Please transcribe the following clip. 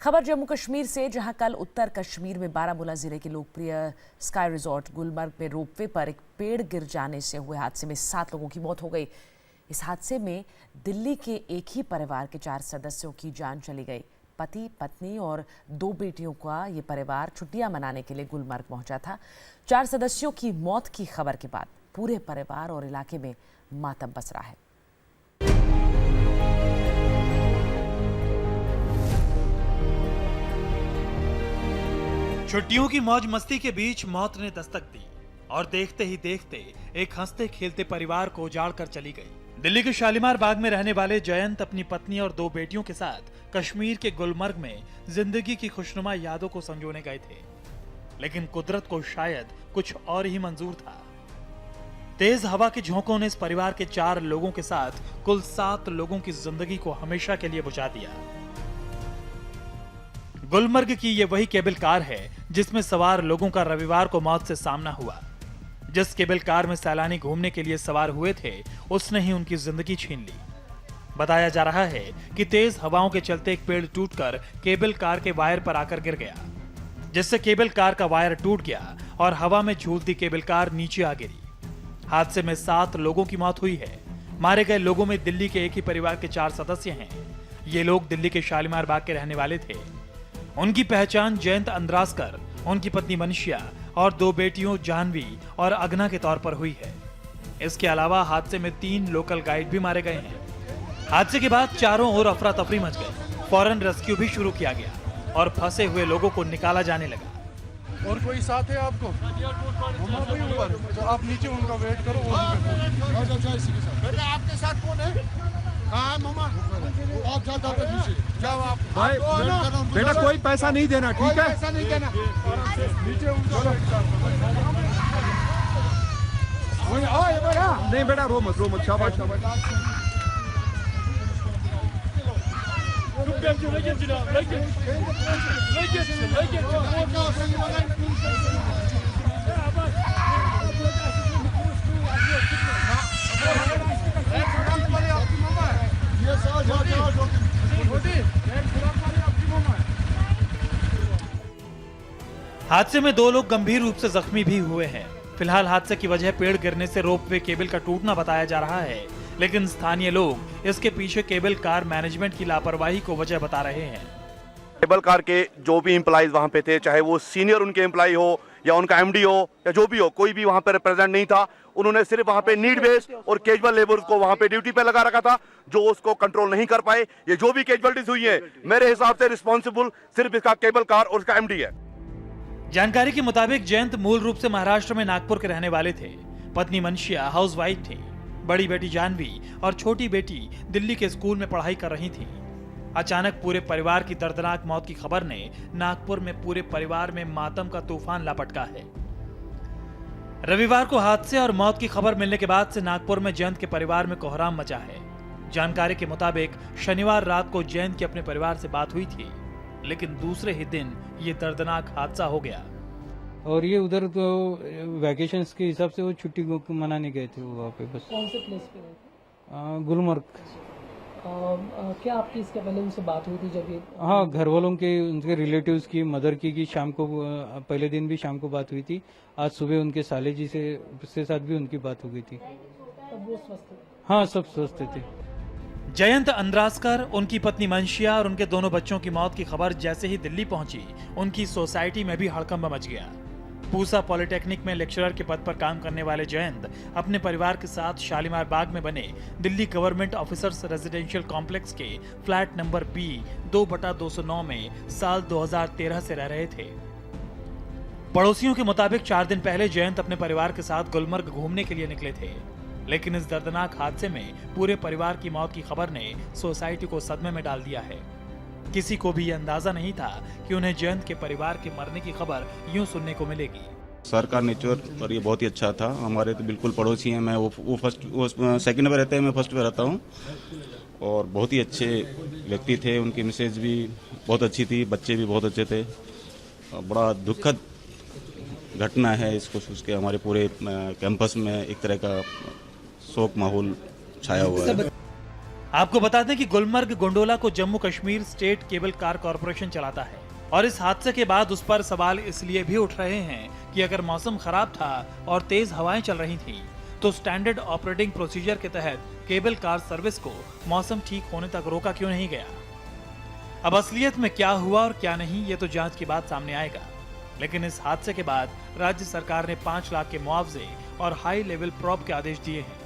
खबर जम्मू कश्मीर से, जहां कल उत्तर कश्मीर में बारामूला जिले के लोकप्रिय स्काई रिजॉर्ट गुलमर्ग में रोपवे पर एक पेड़ गिर जाने से हुए हादसे में 7 लोगों की मौत हो गई। इस हादसे में दिल्ली के एक ही परिवार के 4 सदस्यों की जान चली गई। पति, पत्नी और 2 बेटियों का ये परिवार छुट्टियां मनाने के लिए गुलमर्ग पहुंचा था। 4 सदस्यों की मौत की खबर के बाद पूरे परिवार और इलाके में मातम पसरा है। छुट्टियों की मौज मस्ती के बीच मौत ने दस्तक दी और देखते ही देखते एक हंसते खेलते परिवार को उजाड़ कर चली गई। दिल्ली के शालीमार बाग में रहने वाले जयंत अपनी पत्नी और 2 बेटियों के साथ कश्मीर के गुलमर्ग में जिंदगी की खुशनुमा यादों को संजोने गए थे, लेकिन कुदरत को शायद कुछ और ही मंजूर था। तेज हवा के झोंकों ने इस परिवार के 4 लोगों के साथ कुल 7 लोगों की जिंदगी को हमेशा के लिए बुझा दिया। गुलमर्ग की ये वही केबल कार है जिसमें सवार लोगों का रविवार को मौत से सामना हुआ। जिस केबल कार में सैलानी घूमने के लिए सवार हुए थे, उसने ही उनकी जिंदगी छीन ली। बताया जा रहा है कि तेज हवाओं के चलते एक पेड़ टूटकर केबल कार के वायर पर आकर गिर गया, जिससे केबल कार का वायर टूट गया और हवा में झूलती केबल कार नीचे आ गिरी। हादसे में 7 लोगों की मौत हुई है। मारे गए लोगों में दिल्ली के एक ही परिवार के 4 सदस्य हैं। ये लोग दिल्ली के शालीमार बाग के रहने वाले थे। उनकी पहचान जयंत अंद्रास्कर, उनकी पत्नी मनीषा और 2 बेटियों जाह्नवी और अगना के तौर पर हुई है। इसके अलावा हादसे में 3 लोकल गाइड भी मारे गए हैं। हादसे के बाद चारों ओर अफरा तफरी मच गई। फौरन रेस्क्यू भी शुरू किया गया और फंसे हुए लोगों को निकाला जाने लगा। और कोई साथ है आपको? मम्मा भी ऊपर, तो आप नीचे उनका वेट करो। बेटा आपके साथ कौन है? कहाँ है मम्मा? आप ज्यादा पीछे जाओ आप। भाई बेटा कोई पैसा नहीं देना, ठीक है? पैसा नहीं देना। नीचे उनका नहीं बेटा रो मत, शाबाश शाबाश। हादसे में 2 लोग गंभीर रूप से जख्मी भी हुए हैं। फिलहाल हादसे की वजह पेड़ गिरने से रोपवे केबल का टूटना बताया जा रहा है, लेकिन स्थानीय लोग इसके पीछे केबल कार मैनेजमेंट की लापरवाही को वजह बता रहे हैं। केबल कार के जो भी एम्प्लॉइज वहां पे थे, चाहे वो सीनियर उनके एम्प्लॉय हो या उनका एमडी हो या जो भी हो, कोई भी वहां पे रिप्रेजेंट नहीं था। उन्होंने सिर्फ वहां पे नीड बेस्ड और कैजुअल लेबर को वहां पे ड्यूटी पे लगा रखा था, जो उसको कंट्रोल नहीं कर पाए। ये जो भी कैजुअलिटीज हुई है, मेरे हिसाब से रिस्पॉन्सिबल सिर्फ इसका केबल कार और उसका एमडी है। जानकारी के मुताबिक जयंत मूल रूप से महाराष्ट्र में नागपुर के रहने वाले थे। पत्नी मनीषा हाउसवाइफ थी। बड़ी बेटी जाह्नवी और छोटी बेटी दिल्ली के स्कूल में पढ़ाई कर रही थी। अचानक पूरे परिवार की दर्दनाक मौत की खबर ने नागपुर में पूरे परिवार में मातम का तूफान लापटका है। रविवार को हादसे और मौत की खबर मिलने के बाद से नागपुर में जयंत के परिवार में कोहराम मचा है। जानकारी के मुताबिक शनिवार रात को जयंत की अपने परिवार से बात हुई थी, लेकिन दूसरे ही दिन ये दर्दनाक हादसा हो गया। और ये उधर तो वैकेशंस के हिसाब से वो छुट्टी मनाने गए थे वहाँ पे। बस कौन से प्लेस पे गए थे? गुलमर्ग। क्या आपकी इसके पहले उनसे बात हुई थी जब ये? हाँ, घर वालों के, उनके रिलेटिव्स की, मदर की शाम को, पहले दिन भी शाम को बात हुई थी। आज सुबह उनके साले जी से साथ भी उनकी बात हो गई थी। तब वो स्वस्थ थे? हाँ, सब स्वस्थ थे। जयंत अंद्रास्कर, उनकी पत्नी मनीषा और उनके 2 बच्चों की मौत की खबर जैसे ही दिल्ली पहुंची, उनकी सोसाइटी में भी हड़कंप मच गया। पूसा पॉलिटेक्निक में लेक्चरर के पद पर काम करने वाले जयंत अपने परिवार के साथ शालीमार बाग में बने Delhi government officers residential complex के फ्लैट नंबर B 2/209 में साल 2013 से रह रहे थे। पड़ोसियों के मुताबिक 4 दिन पहले जयंत अपने परिवार के साथ गुलमर्ग घूमने के लिए निकले थे, लेकिन इस दर्दनाक हादसे में पूरे परिवार की मौत की खबर ने सोसाइटी को सदमे में डाल दिया है। किसी को भी ये अंदाजा नहीं था कि उन्हें जयंत के परिवार के मरने की खबर यूं सुनने को मिलेगी। सर का नेचर और ये बहुत ही अच्छा था। हमारे तो बिल्कुल पड़ोसी हैं। मैं वो सेकंड में रहते हैं, मैं फर्स्ट में रहता हूँ। और बहुत ही अच्छे व्यक्ति थे। उनकी मिसेज भी बहुत अच्छी थी, बच्चे भी बहुत अच्छे थे। बड़ा दुखद घटना है। इसको सोच के हमारे पूरे कैंपस में एक तरह का शोक माहौल छाया हुआ है। आपको बता दें कि गुलमर्ग गोंडोला को Jammu Kashmir state cable car corporation चलाता है और इस हादसे के बाद उस पर सवाल इसलिए भी उठ रहे हैं कि अगर मौसम खराब था और तेज हवाएं चल रही थीं, तो स्टैंडर्ड ऑपरेटिंग प्रोसीजर के तहत केबल कार सर्विस को मौसम ठीक होने तक रोका क्यों नहीं गया। अब असलियत में क्या हुआ और क्या नहीं, ये तो जांच के बाद सामने आएगा। लेकिन इस हादसे के बाद राज्य सरकार ने 5 लाख के मुआवजे और हाई लेवल प्रॉप के आदेश दिए हैं।